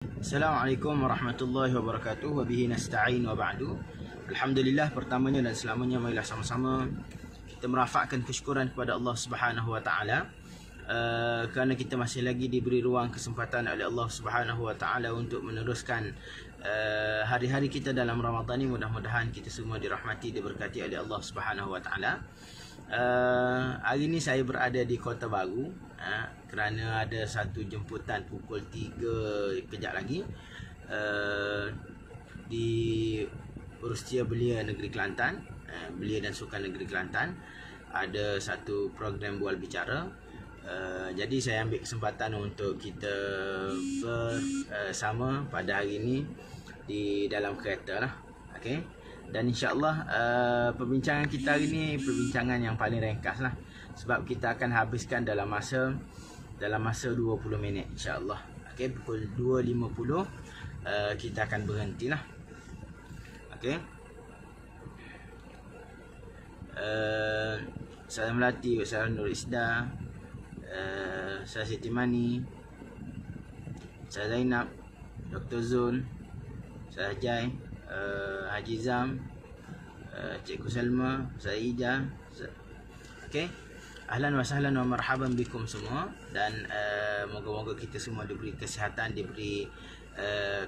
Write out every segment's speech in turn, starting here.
Assalamualaikum warahmatullahi wabarakatuh. Wa bihi nasta'in wa ba'du. Alhamdulillah, pertamanya dan selamanya marilah sama-sama kita merafakkan kesyukuran kepada Allah Subhanahu wa taala kerana kita masih lagi diberi ruang kesempatan oleh Allah Subhanahu wa taala untuk meneruskan hari-hari kita dalam Ramadan ini. Mudah-mudahan kita semua dirahmati, diberkati oleh Allah Subhanahu wa taala. Hari ini saya berada di Kota Baru kerana ada satu jemputan pukul 3 kejap lagi di Urustia Belia Negeri Kelantan, Belia dan Sukan Negeri Kelantan. Ada satu program bual bicara. Jadi saya ambil kesempatan untuk kita bersama pada hari ini di dalam kereta lah. Okay? Dan insyaAllah perbincangan kita hari ini perbincangan yang paling ringkas lah, sebab kita akan habiskan dalam masa 20 minit insyaAllah. Okay, pukul 2.50 kita akan berhenti lah. Okay. Saya Melati, saya Nur Isda, saya Siti Mani, saya Zainab, Dr. Zul, saya Jai, Haji Zam, Cikgu Salma, saya Ija. Okay. Ahlan wa sahlan wa marhaban bikum semua. Dan moga-moga kita semua diberi kesihatan, diberi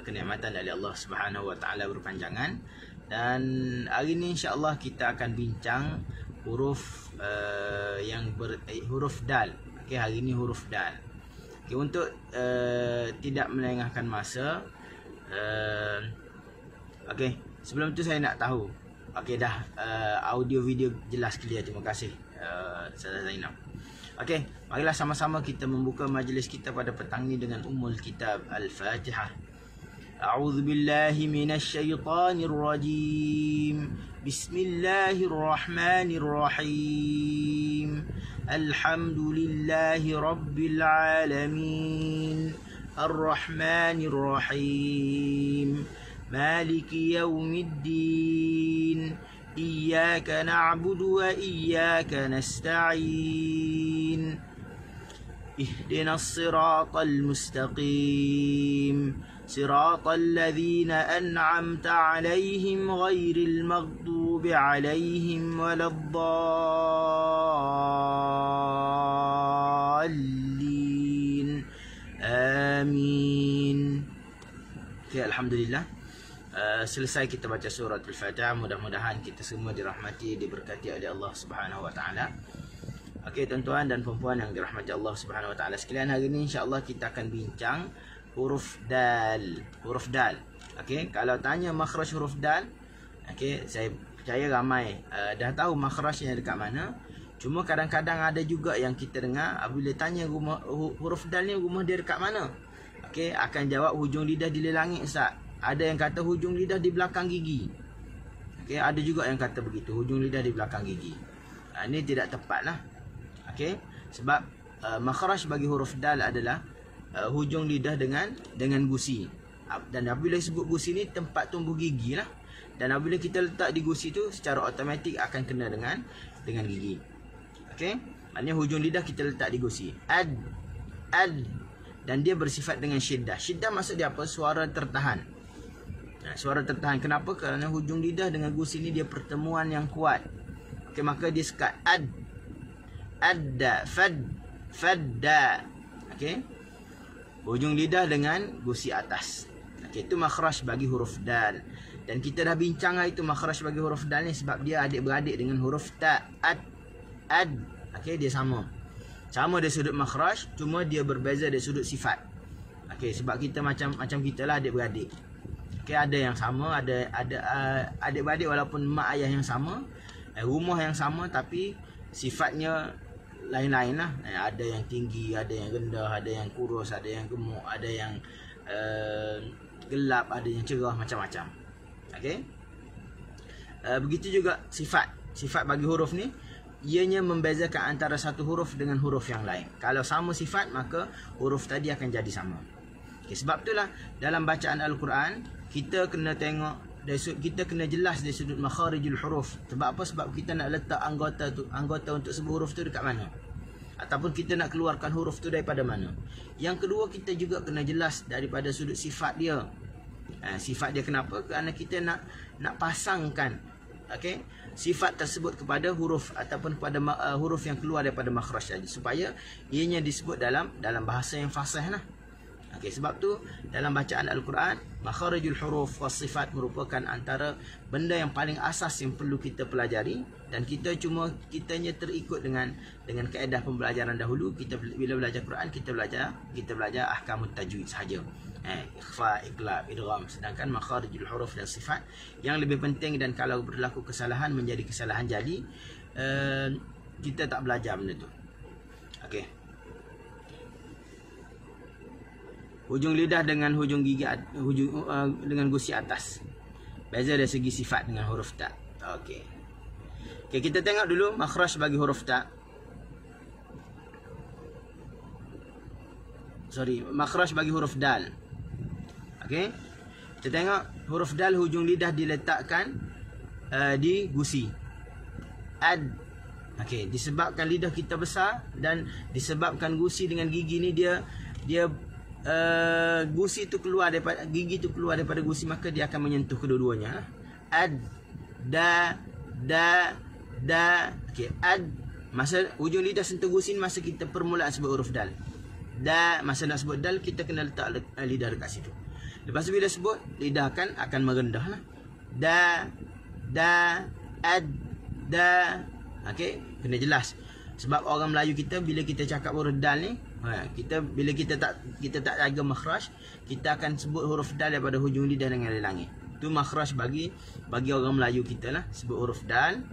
kenikmatan dari Allah Subhanahu wa taala berpanjangan. Dan hari ini insya-Allah kita akan bincang huruf huruf dal. Okey, hari ini huruf dal. Okey, untuk tidak melengahkan masa, okey, sebelum tu saya nak tahu. Okey dah, audio video jelas clear. Terima kasih Saudara Zainab. Okey, marilah sama-sama kita membuka majlis kita pada petang ni dengan Ummul Kitab Al-Fatihah. A'udzu billahi minasy syaithanir rajim. Bismillahirrahmanirrahim. Alhamdulillahi rabbil alamin. Ar-Rahmanir Rahim. Maliki yaumiddin. Iyyaka na'budu wa iyyaka nasta'in. Ihdinas siratal mustaqim. Siratal ladzina an'amta 'alaihim ghairil maghdubi 'alaihim waladdallin. Amin. Okay, alhamdulillah. Selesai kita baca surah Al-Fatihah. Mudah-mudahan kita semua dirahmati, diberkati oleh Allah Subhanahu wa taala. Okey, tuan-tuan dan puan-puan yang dirahmati Allah Subhanahu wa taala sekalian, hari ini insya-Allah kita akan bincang huruf dal. Huruf dal. Okey, kalau tanya makhraj huruf dal, okey, saya percaya ramai dah tahu makhrajnya dekat mana. Cuma kadang-kadang ada juga yang kita dengar apabila tanya rumah huruf dal ni rumah dia dekat mana. Okey, akan jawab hujung lidah dilelangi Ustaz. Ada yang kata hujung lidah di belakang gigi. Okey, ada juga yang kata begitu, hujung lidah di belakang gigi. Ini tidak tepat lah. Okey, sebab makhraj bagi huruf dal adalah hujung lidah dengan gusi. Dan apabila sebut gusi ni tempat tumbuh gigi lah. Dan apabila kita letak di gusi tu secara automatik akan kena dengan gigi. Okey, maknanya hujung lidah kita letak di gusi. Ad. Dan dia bersifat dengan syiddah. Syiddah maksud dia apa? Suara tertahan. Suara tertahan. Kenapa? Kerana hujung lidah dengan gusi ni dia pertemuan yang kuat. Okey, maka dia sekat. Adda, fadda. Okey, hujung lidah dengan gusi atas. Okey, itu makhraj bagi huruf dal. Dan kita dah bincang itu makhraj bagi huruf dal ni sebab dia adik-beradik dengan huruf ta, ad. Okey, dia sama dari sudut makhraj, cuma dia berbeza dari sudut sifat. Okey, sebab kita macam kita lah adik-beradik. Okey, ada yang sama, ada adik-beradik walaupun mak ayah yang sama, rumah yang sama, tapi sifatnya lain-lain lah. Ada yang tinggi, ada yang rendah, ada yang kurus, ada yang gemuk, ada yang gelap, ada yang cerah, macam-macam. Okey, begitu juga sifat bagi huruf ni, ianya membezakan antara satu huruf dengan huruf yang lain. Kalau sama sifat, maka huruf tadi akan jadi sama. Okay, sebab itulah dalam bacaan Al-Quran kita kena tengok, kita kena jelas dari sudut makharijul huruf. Sebab apa? Sebab kita nak letak anggota untuk sebuah huruf tu dekat mana. ataupun kita nak keluarkan huruf tu daripada mana. Yang kedua, kita juga kena jelas daripada sudut sifat dia. Sifat dia kenapa? Kerana kita nak pasangkan sifat tersebut kepada huruf ataupun kepada huruf yang keluar daripada makhraj tadi, supaya ianya disebut dalam bahasa yang fasih lah. Sebab tu dalam bacaan Al-Quran, makharijul huruf was sifat merupakan antara benda yang paling asas yang perlu kita pelajari, dan kitanya terikut dengan kaedah pembelajaran dahulu. Kita bila belajar Quran, kita belajar ahkamut tajwid sahaja. Ikhfa, iqlab, idgham. Sedangkan makharijul huruf dan sifat yang lebih penting, dan kalau berlaku kesalahan menjadi kesalahan jadi, kita tak belajar benda tu. Hujung lidah dengan hujung gigi dengan gusi atas. Beza dari segi sifat dengan huruf ta. Kita tengok dulu makhraj bagi huruf ta. Makhraj bagi huruf dal. Kita tengok huruf dal, hujung lidah diletakkan di gusi. Ad. Disebabkan lidah kita besar dan disebabkan gusi dengan gigi ni dia gusi tu keluar daripada gigi tu keluar daripada gusi, maka dia akan menyentuh kedua-duanya. Ad, da. Ad, masa hujung lidah sentuh gusi masa kita permulaan sebut huruf dal. Da, masa nak sebut dal, kita kena letak lidah dekat situ. Lepas tu bila sebut, lidah akan merendah lah. Da, ad, da. Kena jelas. Sebab orang Melayu kita, bila kita cakap huruf dal ni, bila kita tak jaga makhraj, kita akan sebut huruf dal daripada hujung lidah dengan langit. Tu makhraj bagi orang Melayu kita lah. Sebut huruf dal,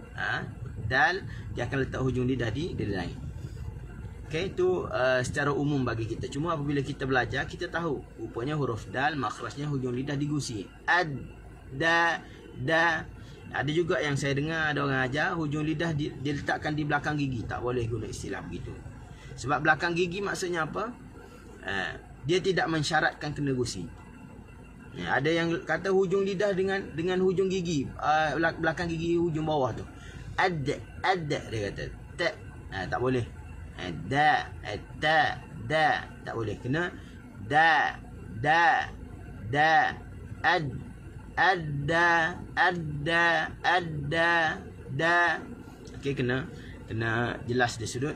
dal, dia akan letak hujung lidah di langit. Itu secara umum bagi kita. Cuma apabila kita belajar, kita tahu rupanya huruf dal makhrajnya hujung lidah digusi. Ad, da. Ada juga yang saya dengar ada orang ajar hujung lidah diletakkan di belakang gigi. Tak boleh guna istilah begitu. Sebab belakang gigi maksudnya apa? Dia tidak mensyaratkan kena gusi. Ada yang kata hujung lidah dengan hujung gigi, belakang gigi hujung bawah tu. Ad dia kata. Tak boleh. Da, tak boleh. Kena da. Adda. Kena jelas dari sudut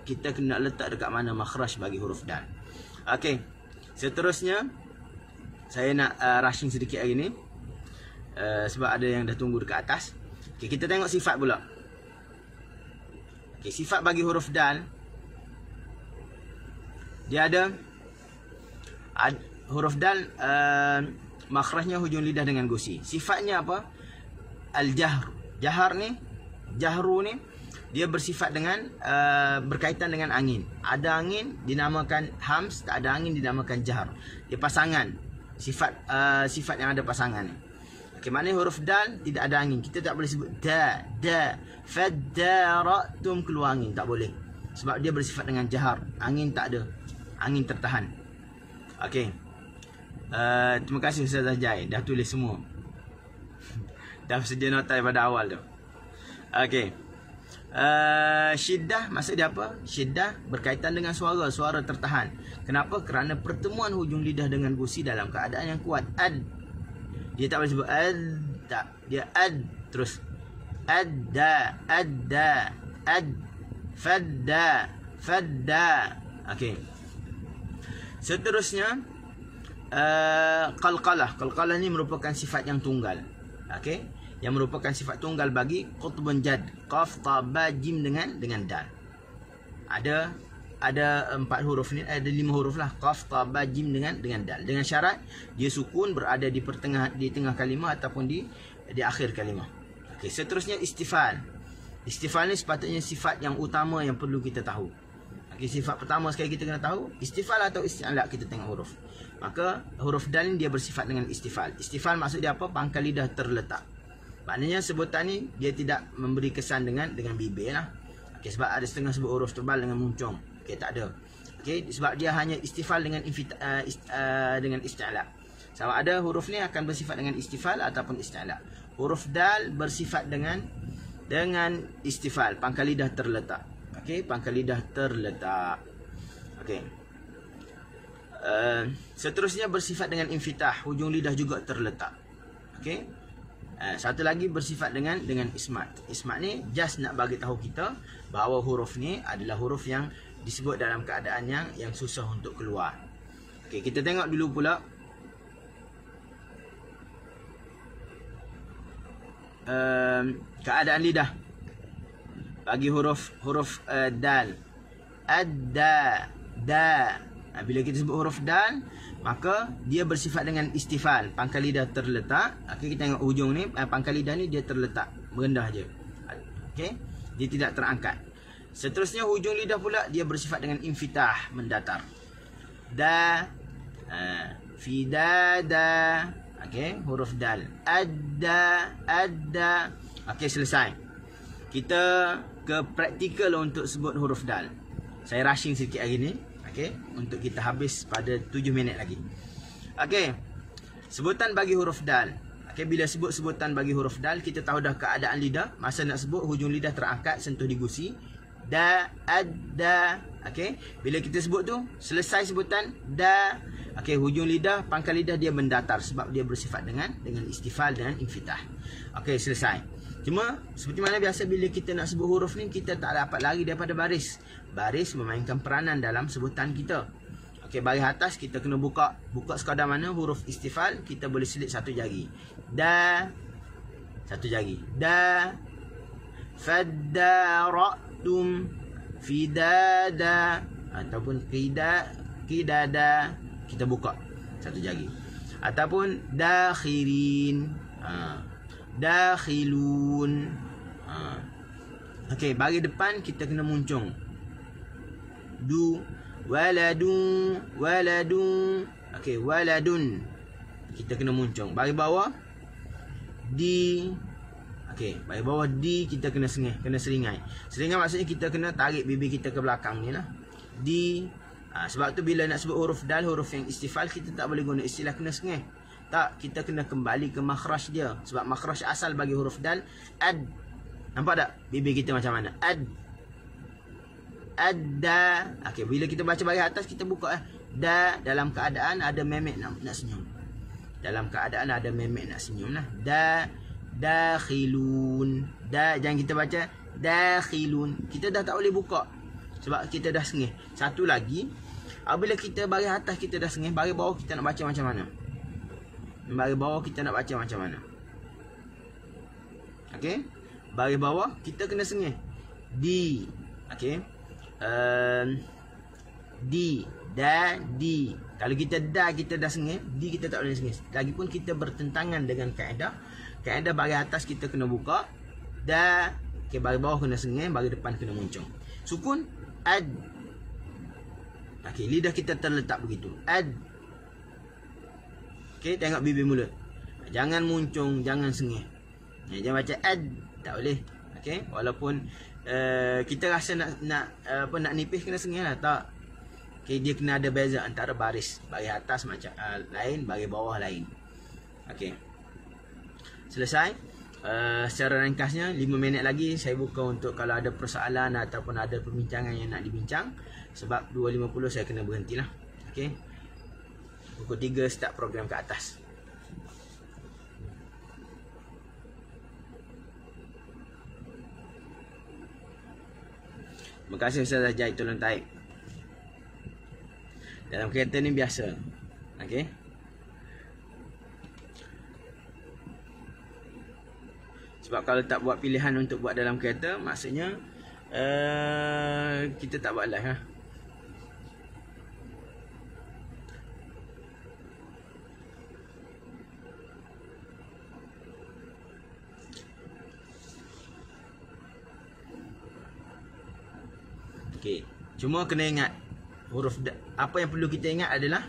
kita kena letak dekat mana makhraj bagi huruf dal. Seterusnya saya nak rushing sedikit hari ni, sebab ada yang dah tunggu dekat atas. Kita tengok sifat pula. Sifat bagi huruf dal, dia ada huruf dal makhrajnya hujung lidah dengan gusi. Sifatnya apa? Al-jahr. Jahru ni dia bersifat dengan berkaitan dengan angin. Ada angin dinamakan hams, tak ada angin dinamakan jahr. Dia pasangan. Sifat yang ada pasangan ni. Maknanya huruf dal tidak ada angin. Kita tak boleh sebut da. Faddaratum keluar angin, tak boleh. Sebab dia bersifat dengan jahr. Angin tak ada. Angin tertahan. Terima kasih Ustaz Jai, dah tulis semua. Dah sedia nota pada awal tu. Syiddah maksud dia apa? Syiddah berkaitan dengan suara tertahan. Kenapa? Kerana pertemuan hujung lidah dengan gusi dalam keadaan yang kuat. Ad. Dia tak boleh sebut ad, tak. Dia ad terus. Ad. Fadda. Seterusnya qalqalah ni merupakan sifat yang tunggal. Yang merupakan sifat tunggal bagi qutbun jad. Qaf, ta, ba, jim dengan dal. Ada 4 huruf ni, ada 5 huruf lah. Qaf, ta, ba, jim dengan dal. Dengan syarat dia sukun berada di tengah kalimah ataupun di akhir kalimah. Seterusnya istifal. Istifal ni sepatutnya sifat yang utama yang perlu kita tahu. Sifat pertama sekali kita kena tahu istifal atau isti'la. Kita tengok huruf. Maka huruf dal ni dia bersifat dengan istifal. Istifal maksud dia apa? Pangkal lidah terletak. Maknanya sebutan ni dia tidak memberi kesan dengan bibir lah. Sebab ada setengah sebut huruf tebal dengan muncung. Tak ada. Sebab dia hanya istifal dengan isti'la. Sama ada huruf ni akan bersifat dengan istifal ataupun isti'la. Huruf dal bersifat dengan istifal, pangkal lidah terletak. Okey, pangkal lidah terletak. Okey. Seterusnya bersifat dengan infitah, hujung lidah juga terletak. Okey. Satu lagi bersifat dengan ismat. Ismat ni just nak bagi tahu kita bahawa huruf ni adalah huruf yang disebut dalam keadaan yang susah untuk keluar. Okey, kita tengok dulu pula keadaan lidah bagi huruf dal. Ad-da, da. Bila kita sebut huruf dal, maka dia bersifat dengan istifal, pangkal lidah terletak. Okey, kita tengok hujung ni, pangkal lidah ni dia terletak, merendah je. Okey, dia tidak terangkat. Seterusnya hujung lidah pula dia bersifat dengan infitah, mendatar. Da, fidada. Okey, huruf dal. Adda, adda. Okey, selesai. Kita ke praktikal untuk sebut huruf dal. Saya rushing sikit hari ni. Okey, untuk kita habis pada 7 minit lagi. Okey, sebutan bagi huruf dal. Okey, bila sebut sebutan bagi huruf dal, kita tahu dah keadaan lidah. Masa nak sebut, hujung lidah terangkat, sentuh di gusi. Da, adda. Okey, bila kita sebut tu, selesai sebutan da. Okey, hujung lidah, pangkal lidah dia mendatar sebab dia bersifat dengan istifal, dengan infitah. Okey, selesai. Cuma seperti mana biasa bila kita nak sebut huruf ni, kita tak dapat lari daripada baris. Baris memainkan peranan dalam sebutan kita. Okey, baris atas kita kena buka sekadar mana huruf istifal, kita boleh selit satu jari. Da, satu jari. Da, faddaratum, fidada, ataupun qidada, kita buka satu jari. Ataupun dakhirin, dakhilun. Okey, bagi depan kita kena muncung. Du, waladun, waladun. Okey, waladun, kita kena muncung. Bagi bawah di. Okey, bagi bawah di kita kena sengih, kena seringai. Seringai maksudnya kita kena tarik bibir kita ke belakang ni lah. Di. Sebab tu bila nak sebut huruf dal, huruf yang istifal, kita tak boleh guna istilah kena sengih. Tak, kita kena kembali ke makhraj dia. Sebab makhraj asal bagi huruf dal ad. Nampak tak bibir kita macam mana? Ad, adda. Okey, bila kita baca bagi atas, kita buka da dalam keadaan ada memek nak senyum. Dalam keadaan ada memek nak senyum lah. Da, dakhilun. Da, jangan kita baca dakhilun. Kita dah tak boleh buka sebab kita dah sengih. Satu lagi, apabila kita bagi atas kita dah sengih, bagi bawah kita nak baca macam mana? Bagi bawah kita nak baca macam mana? Okey, bagi bawah kita kena sengih. Di. Okey, di, da, di. Kalau kita da kita dah sengih, di kita tak boleh sengih. Lagipun kita bertentangan dengan kaedah. Kaedah bagi atas kita kena buka, da. Okey, bagi bawah kena sengih, bagi depan kena muncung. Sukun ad. Okey, lidah kita terletak begitu. Ad. Okey, tengok bibir mulut. Jangan muncung, jangan sengih. Jangan baca ad, tak boleh. Okey, walaupun kita rasa nak nipis kena sengih lah, tak. Okey, dia kena ada beza antara baris. Bagi atas macam lain, bagi bawah lain. Okey. Selesai. Secara ringkasnya 5 minit lagi saya buka untuk kalau ada persoalan ataupun ada perbincangan yang nak dibincang. Sebab 2.50 saya kena berhentilah. Okey. Pukul 3 start program ke atas. Terima kasih Ustaz Jai, tolong type. Dalam kereta ni biasa. Okey. Sebab kalau tak buat pilihan untuk buat dalam kereta, maksudnya kita tak buat live lah. Okey, cuma kena ingat huruf apa yang perlu kita ingat adalah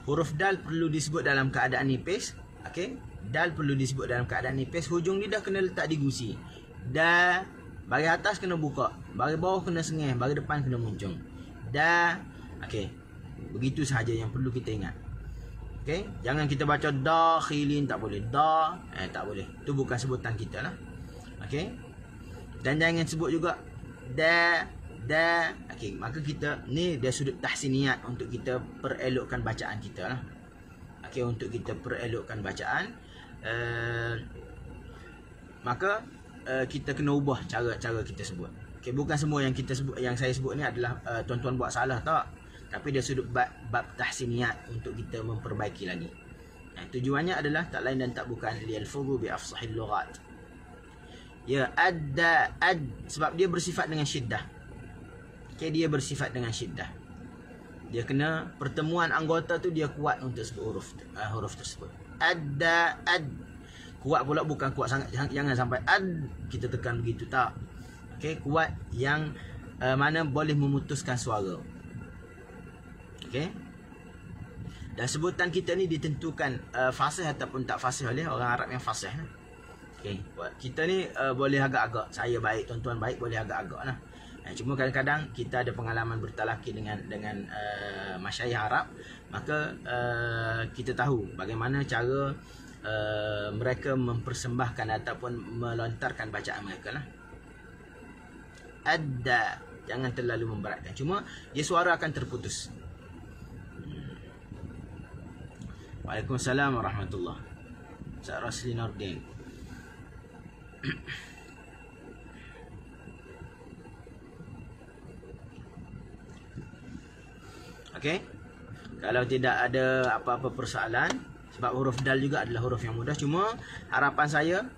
huruf dal perlu disebut dalam keadaan nipis. Okey, dal perlu disebut dalam keadaan nipis. Hujung lidah kena letak di gusi. Da, bagi atas kena buka, bagi bawah kena sengih, bagi depan kena muncung. Da. Okey, begitu sahaja yang perlu kita ingat. Okey, jangan kita baca dakhilin, tak boleh. Da, tak boleh. Itu bukan sebutan kita lah. Okey, dan jangan sebut juga da, da. Okey, maka kita ni dia sudut tahsiniyat untuk kita perelokkan bacaan kita lah. Okey, untuk kita perelokkan bacaan, maka kita kena ubah cara-cara kita sebut. Okey, bukan semua yang kita sebut, yang saya sebut ni adalah tuan-tuan buat salah, tak. Tapi dia sudut bab tahsiniyat untuk kita memperbaiki lagi. Tujuannya adalah tak lain dan tak bukan liyalfudhu bi afsahil lughat. Ya, ad, sebab dia bersifat dengan syiddah. Okey, dia bersifat dengan syiddah. Dia kena pertemuan anggota tu dia kuat untuk sebut huruf tersebut. Ad. Kuat pula bukan kuat sangat, jangan sampai ad kita tekan begitu, tak. Okey, kuat yang mana boleh memutuskan suara. Okey. Dan sebutan kita ni ditentukan fasih ataupun tak fasih oleh orang Arab yang fasih. Okey, kita ni boleh agak-agak, saya baik, tuan-tuan baik, boleh agak-agak lah. Cuma kadang-kadang kita ada pengalaman bertalaki dengan masyayikh Arab, maka kita tahu bagaimana cara mereka mempersembahkan ataupun melontarkan bacaan mereka lah. Adda, jangan terlalu memberatkan, cuma dia suara akan terputus. Waalaikumsalam warahmatullahi wabarakatuh. Ustaz Rasli Nordin. Okey. Kalau tidak ada apa-apa persoalan, sebab huruf dal juga adalah huruf yang mudah, cuma harapan saya,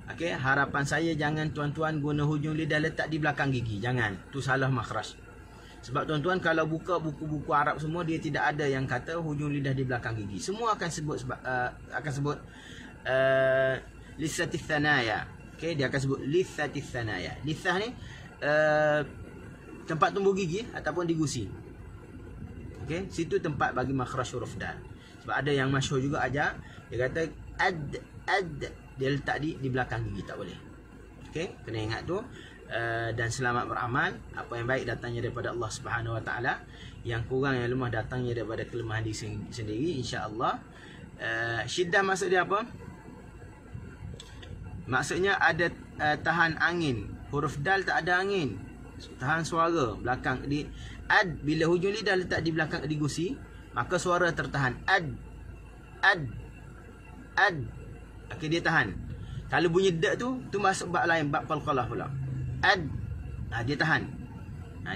okey, harapan saya jangan tuan-tuan guna hujung lidah letak di belakang gigi. Jangan. Tu salah makhraj. Sebab tuan-tuan kalau buka buku-buku Arab semua, dia tidak ada yang kata hujung lidah di belakang gigi. Semua akan sebut lisatis thanaya. Okey, dia akan sebut lisatis thanaya. Lisah ni tempat tumbuh gigi ataupun di gusi. Okey, situ tempat bagi makhraj huruf dal. Sebab ada yang masyhur juga ajar, dia kata ad dia letak di belakang gigi, tak boleh. Okey, kena ingat tu. Dan selamat beramal. Apa yang baik datangnya daripada Allah Subhanahu Wa Taala, yang kurang yang lemah datangnya daripada kelemahan diri sendiri, insya-Allah. Syiddah maksud dia apa? Maksudnya ada tahan angin. Huruf dal tak ada angin, tahan suara belakang di ad. Bila hujung lidah letak di belakang di gusi, maka suara tertahan. Ad. Okey, dia tahan. Kalau bunyi dak tu masuk bab lain, bab qalqalah pula. Ad, dia tahan.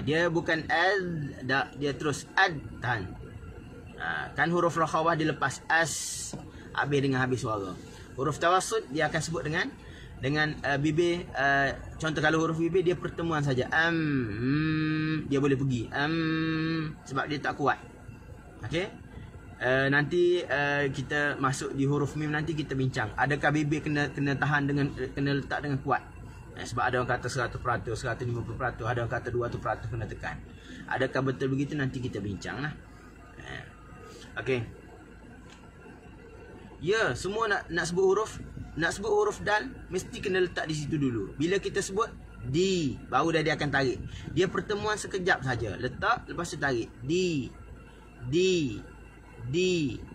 Dia bukan ad, dia terus ad, tahan. Kan huruf rakhawah dilepas as, habis dengan habis suara. Huruf tawassut dia akan sebut dengan bibir. Contoh kalau huruf bibir dia pertemuan saja, dia boleh pergi sebab dia tak kuat. Okey. Nanti kita masuk di huruf mim, nanti kita bincang adakah bibir kena tahan dengan, kena letak dengan kuat. Sebab ada orang kata 100%, 150%, ada orang kata 200% kena tekan. Adakah betul begitu, nanti kita bincang lah. Okey. Ya, semua nak sebut huruf dal mesti kena letak di situ dulu. Bila kita sebut di, baru dia akan tarik. Dia pertemuan sekejap saja, letak lepas tu tarik. Di.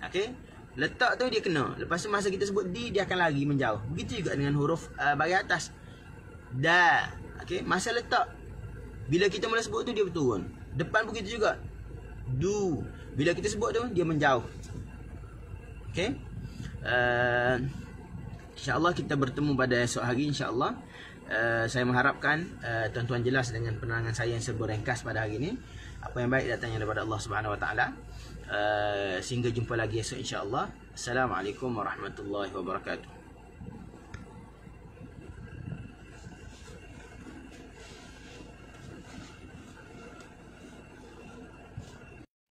Okey. Letak tu dia kena. Lepas tu masa kita sebut di, dia akan lari menjauh. Begitu juga dengan huruf bahagian atas. Da. Okey, masa letak, bila kita mula sebut tu dia berturun. Depan begitu juga. Du. Bila kita sebut tu dia menjauh. Okey. InsyaAllah kita bertemu pada esok hari, insyaAllah. Saya mengharapkan tuan-tuan jelas dengan penerangan saya yang serba ringkas pada hari ini. Apa yang baik datangnya daripada Allah Subhanahu Wa Taala. Sehingga jumpa lagi esok, insyaAllah. Assalamualaikum warahmatullahi wabarakatuh.